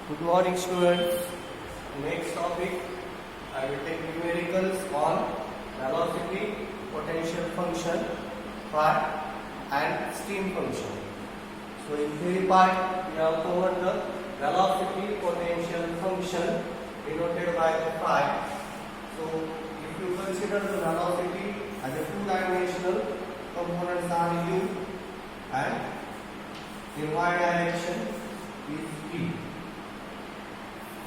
Good morning, students. Next topic, I will take numericals on velocity, potential function part and steam function. So in theory part, we have covered the velocity, potential function denoted by the phi. So if you consider the velocity as a two-dimensional, components are u and in y direction is v.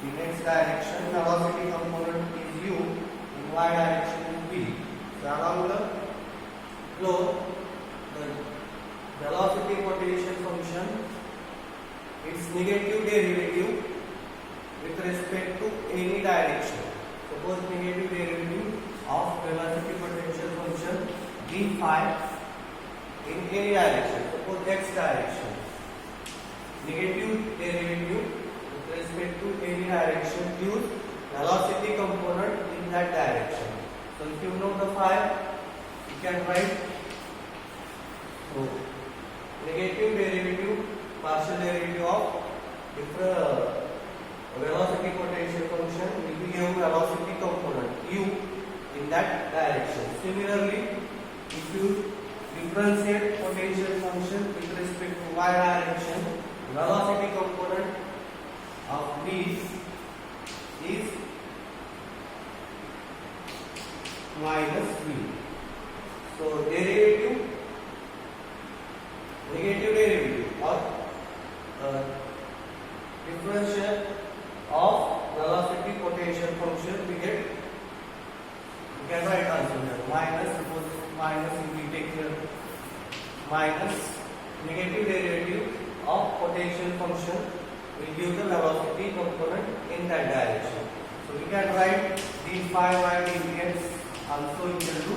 The next direction, velocity component is u, in y direction is v. So along the flow, the velocity potential function, its negative derivative with respect to any direction. Suppose negative derivative of velocity potential function d phi in any direction. Suppose x direction. Negative derivative with respect to any direction, use velocity component in that direction. So if you know the phi, you can write negative derivative, partial derivative of different velocity potential function will be given velocity component u in that direction. Similarly, if you differentiate potential function with respect to y direction, velocity component of v is minus v. So derivative, negative derivative or differential of velocity potential function, we get, you can write also here minus, suppose minus, if we take here minus negative derivative of potential function will give the velocity component in that direction. So we can write d phi by dx also equal to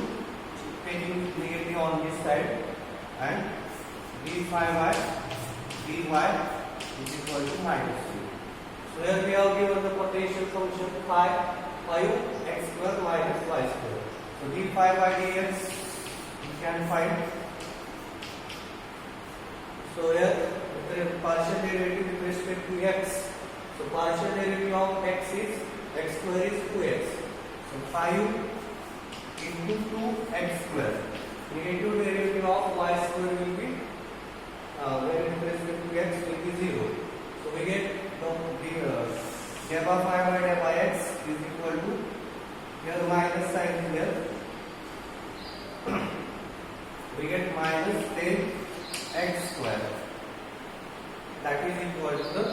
taking negative on this side and d phi by dy is equal to minus 2. So here we have given the potential function phi 5x square minus y square. So d phi by dx we can find. So here the partial derivative with respect to x. So partial derivative of x is x square is 2x. So 5 into 2x square. Negative derivative of y square will be with respect to x will be 0. So we get the gamma phi by gamma x is equal to here minus sign here. We get minus 10x square. That is equal to the,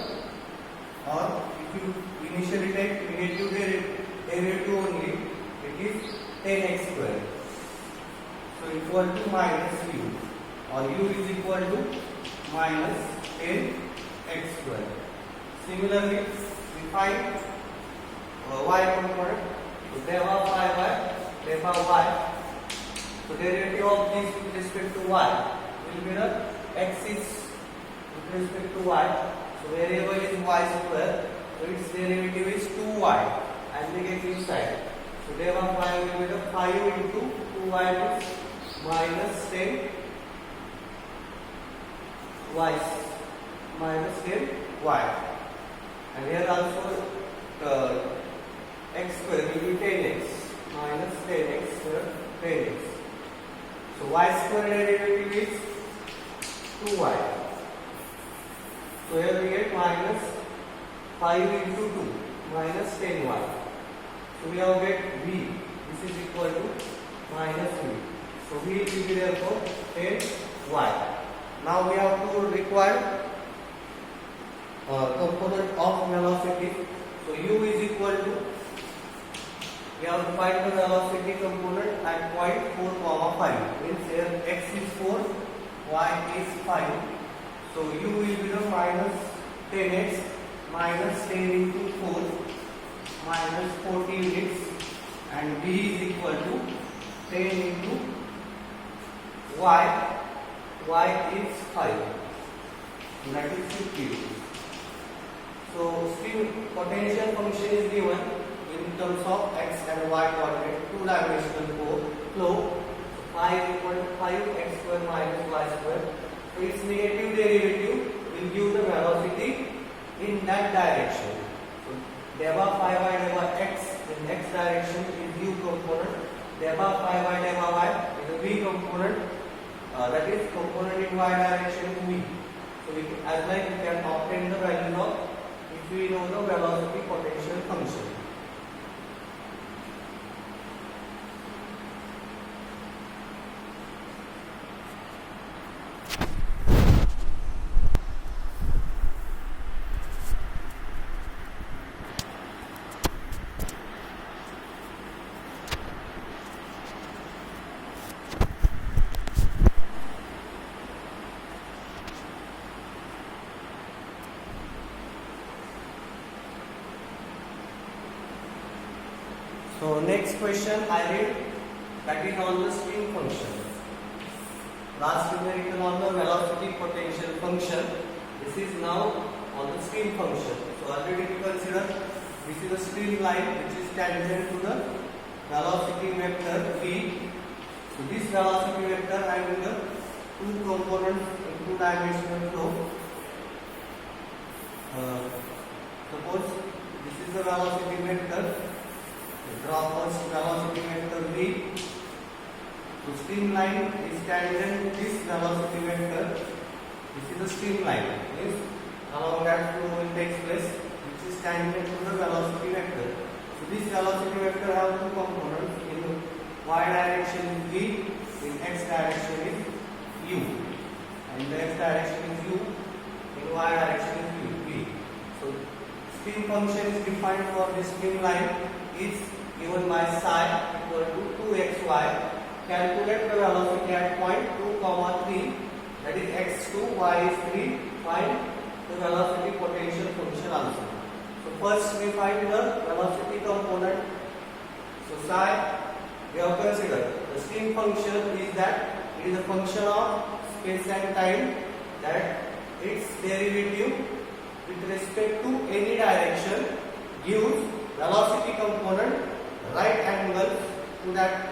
or if you initially take negative derivative only, it is 10x square. So equal to minus u, or u is equal to minus 10x square. Similarly, we find y component. So gamma phi by gamma y. So derivative of this with respect to y will be the x is with respect to y. So variable is y square. So its derivative is 2y and negative side. So gamma phi will be the 5 into 2y is minus 10 y minus 10 y. And here also x square will be 10x minus 10x square 10x. So y square derivative is 2y. So here we get minus 5 into 2 minus 10y. So we have get v. This is equal to minus v. So v will be therefore 10y. Now we have to require component of velocity. So u is equal to, we have to find the velocity component at point 4, 5. Means here x is 4, y is 5. So u will be the minus 10x minus 10 into 4 minus 14x and v is equal to 10 into y. Y is 5. That is 50. So still potential function is given in terms of x and y coordinate, two-dimensional flow. So phi is equal to 5x square minus y square. So its negative derivative will give the velocity in that direction. direction is u component. Delta phi by delta y is a v component. That is component in y direction is v. So we can obtain the value of if we know the velocity potential function. So next question I read, that is on the stream function. Last numerical on the velocity potential function. This is now on the stream function. So already we consider this is a stream line which is tangent to the velocity vector v. So this velocity vector having the two components in two-dimensional flow. Suppose this is the velocity vector. Draw first velocity vector v. So streamline is tangent to this velocity vector. This is the streamline. Means along that flow will take place, which is tangent to the velocity vector. So this velocity vector have two components. In y direction is v, in x direction is u. And in the x direction is u, in y direction is v. So stream function is defined for this streamline is given by psi equal to 2xy. Calculate the velocity at point 2, 3, that is x2, y is 3. Find the velocity potential function also. So first we find the velocity component. So psi, we have considered the stream function is that it is a function of space and time, that its derivative with respect to any direction gives velocity component right angles to that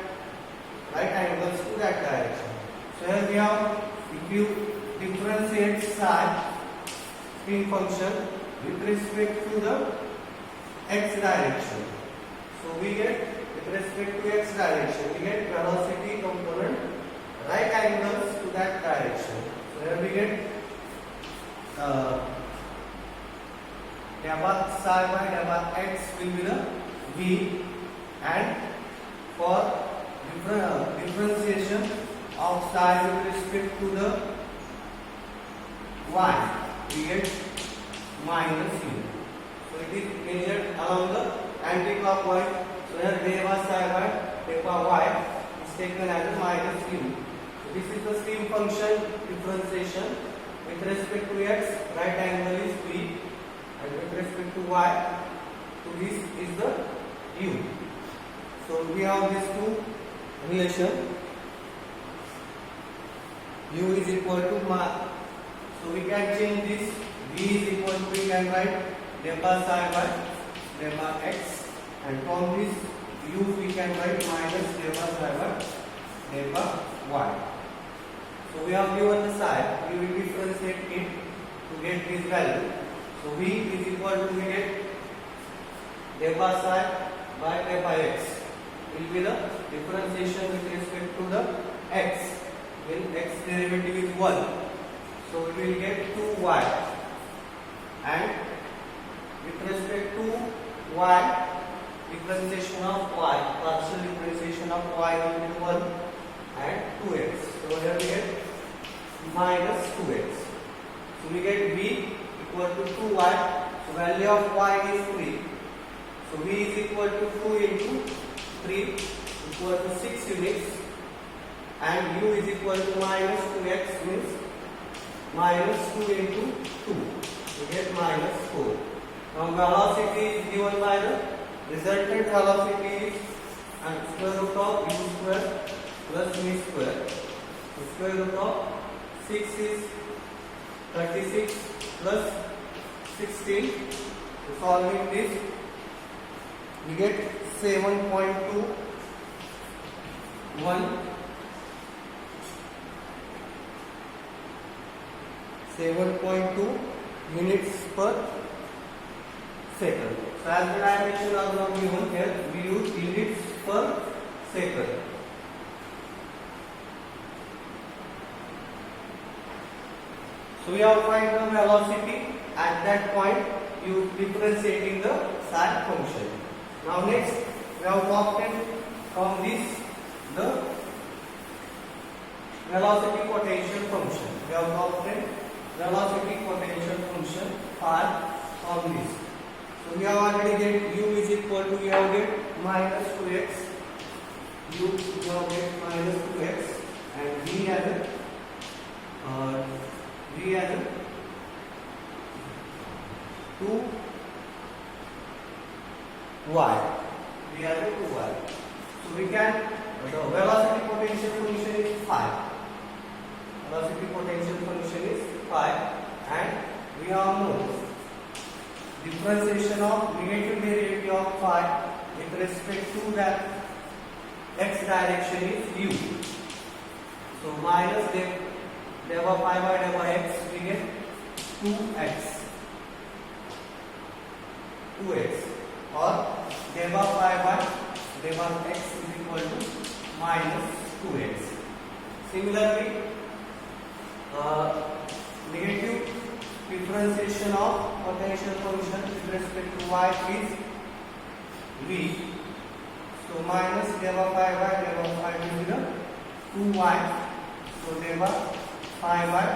direction. So here we have, if you differentiate psi stream function with respect to the x direction, so we get with respect to x direction we get velocity component right angles to that direction. So here we get delta psi by delta x will be the v, and for differentiation of psi with respect to the y, we get minus u. So it is measured along the anti-clockwise. So here delta psi by delta y is taken as a minus u. So this is the stream function differentiation. With respect to x, right angle is v, and with respect to y, so this is the u. So we have these two relation. U is equal to so we can change this. V is equal to, we can write delta psi by delta x, and from this u we can write minus delta psi by delta y. So we have given the psi, we will differentiate it to get this value. So v is equal to, we get delta psi by delta x will be the differentiation with respect to the x, when x derivative is 1. So we will get 2y, and with respect to y, differentiation of y, partial differentiation of y will be 1 and 2x. So here we get minus 2x. So we get v equal to 2y. So value of y is 3. So v is equal to 2 into 3 equal to 6 units, and u is equal to minus 2x, means minus 2 into 2. We get minus 4. Now velocity is given by the resultant velocity is square root of u square plus v square. So square root of 6 is 36 plus 16. So solving this, we get 7.21 7.2 units per second. So as the dimension are not given here, we use units per second. So we have find the velocity at that point, you differentiating the sine function. Now next we have obtained from this the velocity potential function. We have obtained velocity potential function phi from this. So we have already get u is equal to, we have get minus 2x, u we have get minus 2x, and v as a v as a 2y, v as a 2y. So we can, the velocity potential function is phi. Velocity potential function is phi, and we have known differentiation of negative derivative of phi with respect to that x direction is u. So minus deva phi by deva x, we get 2x, or deva phi by deva x is equal to minus 2x. Similarly, negative differentiation of potential function with respect to y is v. So minus deva phi by deva phi will be 2y. So deva phi by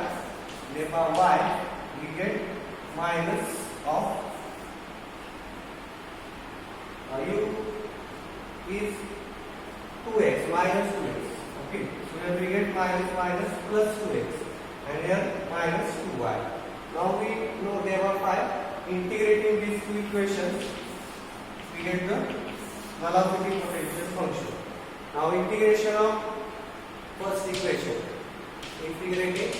deva y, we get minus of u is 2x, minus 2x. Okay, so here we get minus plus 2x, and here minus 2y. Now we know deva phi. Integrating these two equations, we get the velocity potential function. Now integration of first equation. Integrating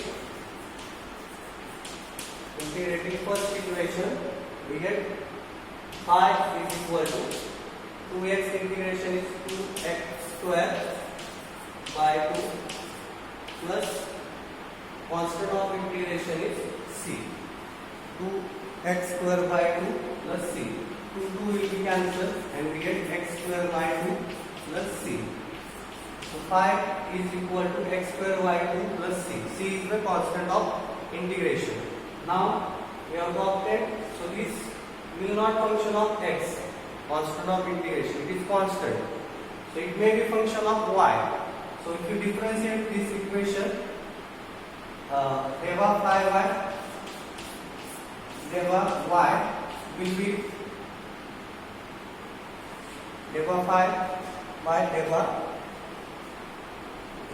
first equation, we get phi is equal to 2x integration is 2x square by 2 plus constant of integration is c. 2x square by 2 plus c. 2 will be cancelled, and we get x square by 2 plus c. So phi is equal to x square by 2 plus c. C is the constant of integration. Now we have obtained, so this will not function of x, constant of integration, it is constant. So it may be function of y. So if you differentiate this equation, deva phi by deva y will be deva phi by deva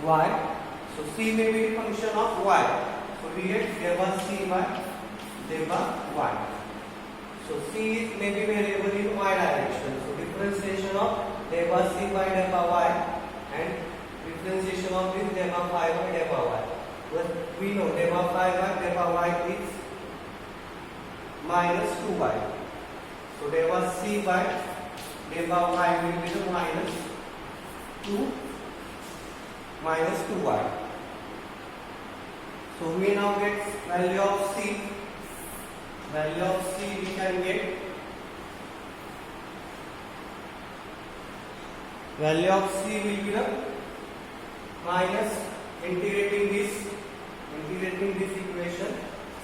y. So c may be function of y. So we get deva c by deva y. So c is may be variable in y direction. So differentiation of deva c by deva y and differentiation of this deva phi by deva y. But we know deva phi by deva y is minus 2y. So deva c by deva y will be the minus 2y. So we now get value of c. Value of c we can get value of c will be the minus integrating this equation,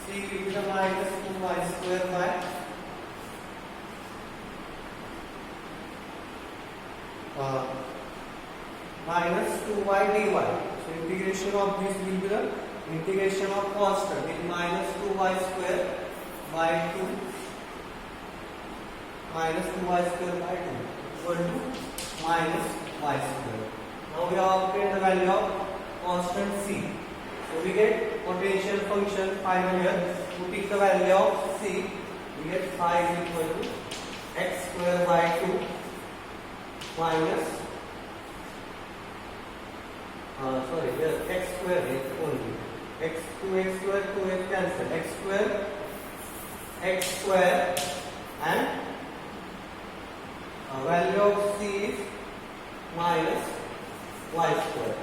c will be the minus 2y square by minus 2y dy. So integration of this will be the integration of constant is minus 2y square by 2 minus 2y square by 2 equal to minus y square. Now we have obtained the value of constant c. So we get potential function final here. Putting the value of c, we get phi is equal to x square by 2 minus here x square is only x 2x square 2x cancel x square and value of c is minus y square.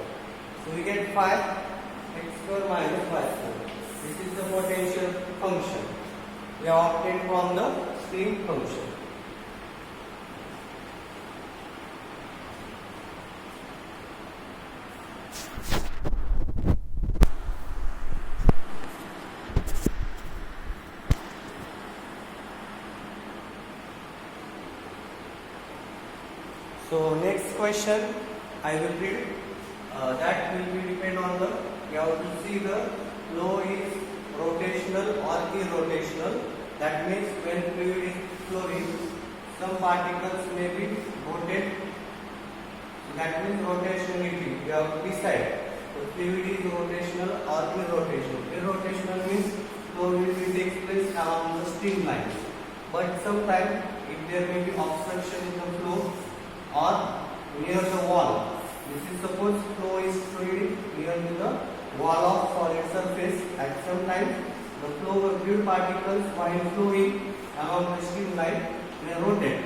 So we get phi x square minus y square. This is the potential function we have obtained from the stream function. So next question I will read. That will be depend on the, we have to see the flow is rotational or irrotational. That means when fluid is flowing, some particles may be rotate. So that means rotationality. We have to decide the fluid is rotational or irrotational. Irrotational means flow will be takes place along the streamline. But sometimes if there may be obstruction in the flow or near the wall. This is suppose flow is fluid near to the wall of solid surface. At some time the flow of fluid particles while flowing along the streamline may rotate.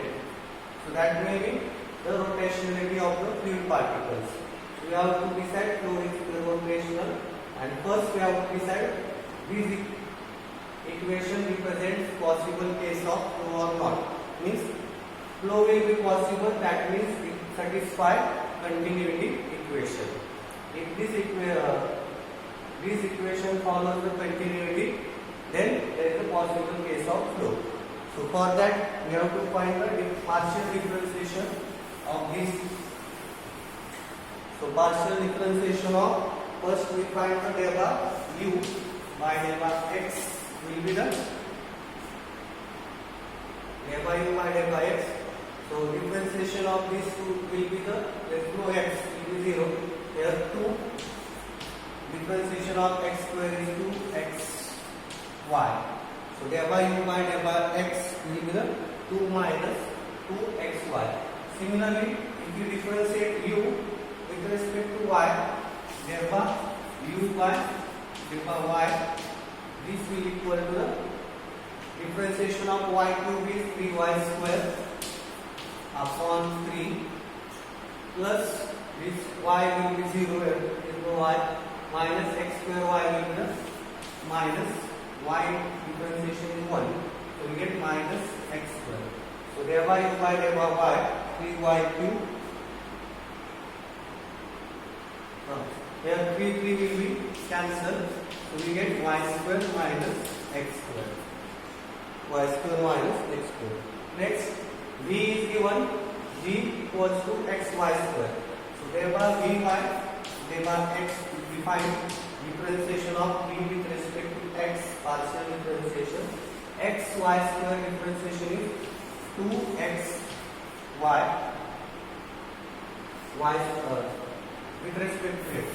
So that may be the rotationality of the fluid particles. We have to decide flow is rotational, and first we have to decide this equation represents possible case of flow or not. Means flow will be possible, that means it satisfies continuity equation. If this equation follows the continuity, then there is a possible case of flow. So for that we have to find the partial differentiation of this. So partial differentiation of, first we find the delta u by delta x will be the delta u by delta x. So differentiation of these two will be the, let's go x will be 0. Here 2. Differentiation of x square is 2x y. So delta u by delta x will be the 2 minus 2xy. Similarly, if you differentiate u with respect to y, delta u by delta y, this will equal to the differentiation of y cube is 3y square upon 3 plus this y will be 0 into y minus x square y will be the minus y differentiation is 1. So we get minus x square. So thereby u by delta y 3y cube. Here 3 will be cancelled. So we get y square minus x square. Y square minus x square. Next, v is given, v equals to xy square. So thereby v by delta x we find differentiation of v with respect to x, partial differentiation. Xy square differentiation is 2xy. Y with respect to x.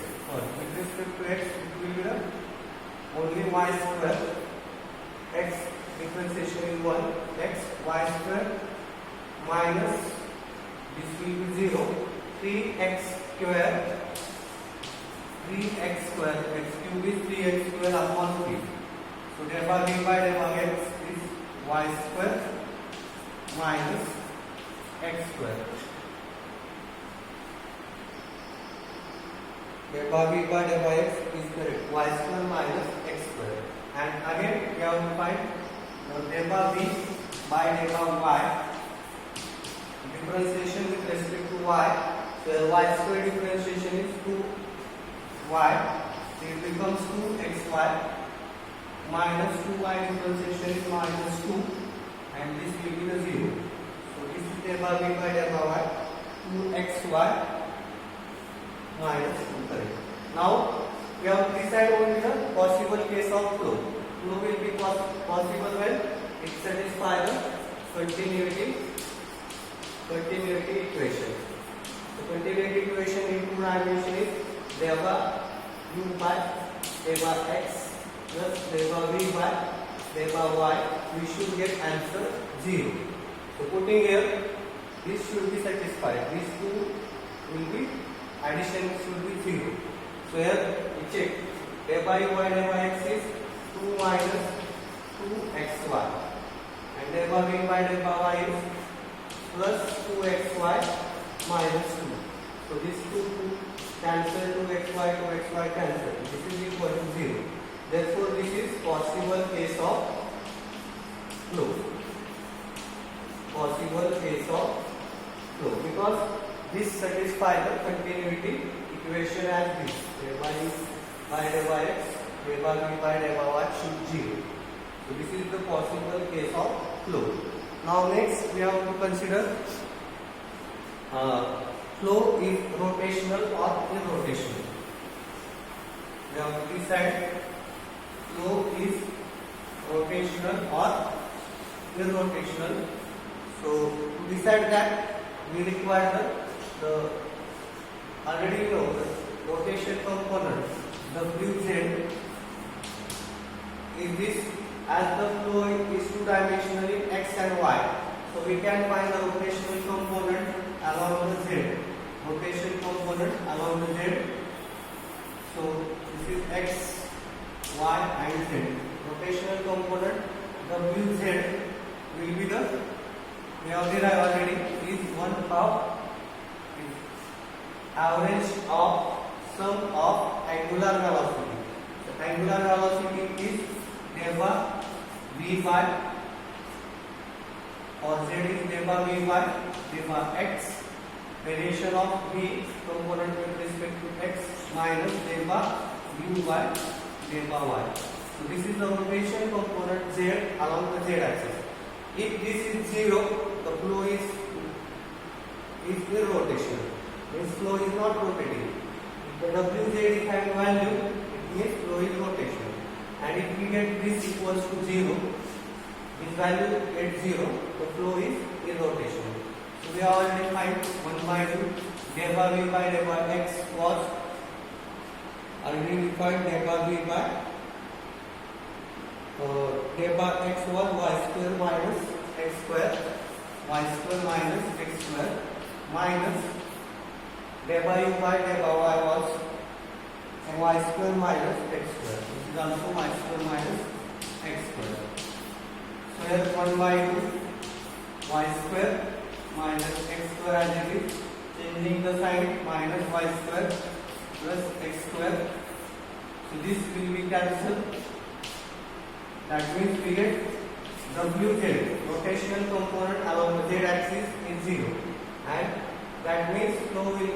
With respect to x, it will be the only y square. X differentiation is 1. X y square minus this will be 0. 3x square. 3x square. X cube is 3x square upon 3. So therefore v by delta x is y square minus x square. Therefore v by delta x is correct, y square minus x square. And again we have to find delta v by delta y differentiation with respect to y. So y square differentiation is 2y. So it becomes 2xy minus 2y differentiation is minus 2, and this will be the 0. So this is delta v by delta y 2xy minus 2, correct. Now we have to decide only the possible case of flow. Flow will be possible when it satisfies the continuity equation. The continuity equation in two dimension is delta u by delta x plus delta v by delta y. We should get answer 0. So putting here, this should be satisfied. These two will be addition should be 0. So here we check delta u by delta x is 2 minus 2xy, and delta v by delta y is plus 2xy minus 2. So these two cancel, 2xy cancel. This is equal to 0. Therefore this is possible case of flow. Possible case of flow, because this satisfies the continuity equation as this. Delta u by delta x, delta v by delta y should 0. So this is the possible case of flow. Now next we have to consider flow is rotational or irrotational. We have to decide flow is rotational or irrotational. So to decide that, we require the already know the rotation component Wz is this, as the flow is two-dimensional in x and y. So we can find the rotational component along the z. Rotation component along the z. So this is x, y and z. Rotational component Wz will be the, we have derived already, is 1/2 average of sum of angular velocity. So angular velocity is delta v by, or z is delta v by delta x, variation of v component with respect to x minus delta u by delta y. So this is the rotation component z along the z axis. If this is 0, the flow is irrotational. Means flow is not rotating. If the Wz is having value, it means flow is rotational. And if we get this equals to 0, this value at 0, the flow is irrotational. So we have already find 1/2 delta v by delta x was already we find delta v by delta x was y square minus x square, y square minus x square minus delta u by delta y was y square minus x square. This is also y square minus x square. So here 1/2 y square minus x square as it is, changing the sign, minus y square plus x square. So this will be cancelled. That means we get Wz, rotational component along the z axis is 0, and that means flow will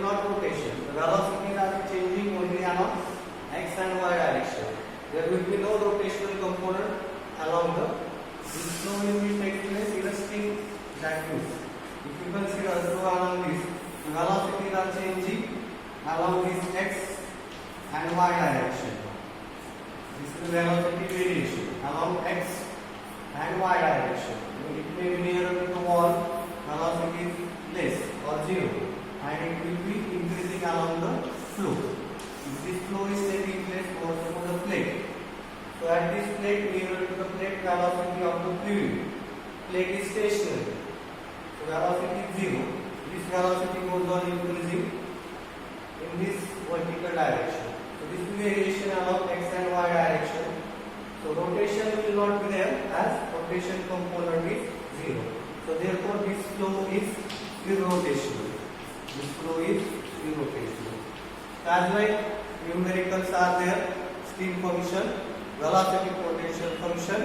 not rotation. The velocities are changing only along x and y direction. There will be no rotational component along the, this flow will be taking place in a string. That means if you consider a flow along this, the velocities are changing along this x and y direction. This is the velocity variation along x and y direction. It may be nearer to the wall, velocity is less or 0, and it will be increasing along the flow. If this flow is taking place also on the plate, so at this plate, nearer to the plate, velocity of the fluid, plate is stationary, so velocity is 0. This velocity goes on increasing in this vertical direction. So this variation along x and y direction. So rotation will not be there, as rotation component is 0. So therefore this flow is irrotational. This flow is irrotational. As like numericals are there, stream function, velocity potential function,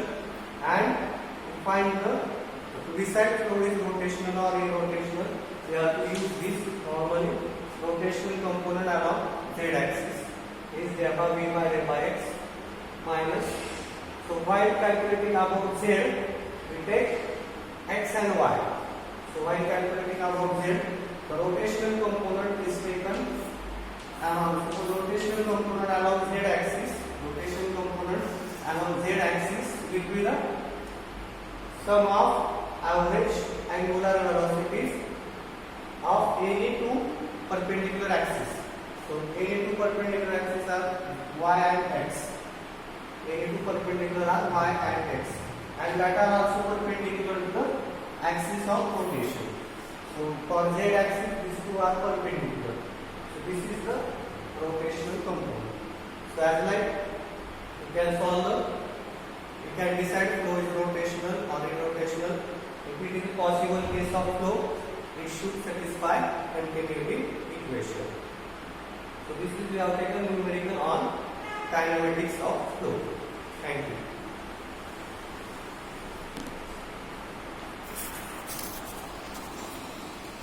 and to find to decide flow is rotational or irrotational, we have to use this normally rotational component along z axis is delta v by delta x minus. So while calculating about z, we take x and y. So while calculating about z, the rotational component is taken along. So rotational component along z axis, rotational component along z axis will be the sum of average angular velocities of any two perpendicular axis. So any two perpendicular axes are y and x. Any two perpendicular are y and x, and that are also perpendicular to the axis of rotation. So for z axis, these two are perpendicular. So this is the rotational component. So as like you can you can decide flow is rotational or irrotational. If it is a possible case of flow, it should satisfy continuity equation. So this is we have taken numerical on kinematics of flow.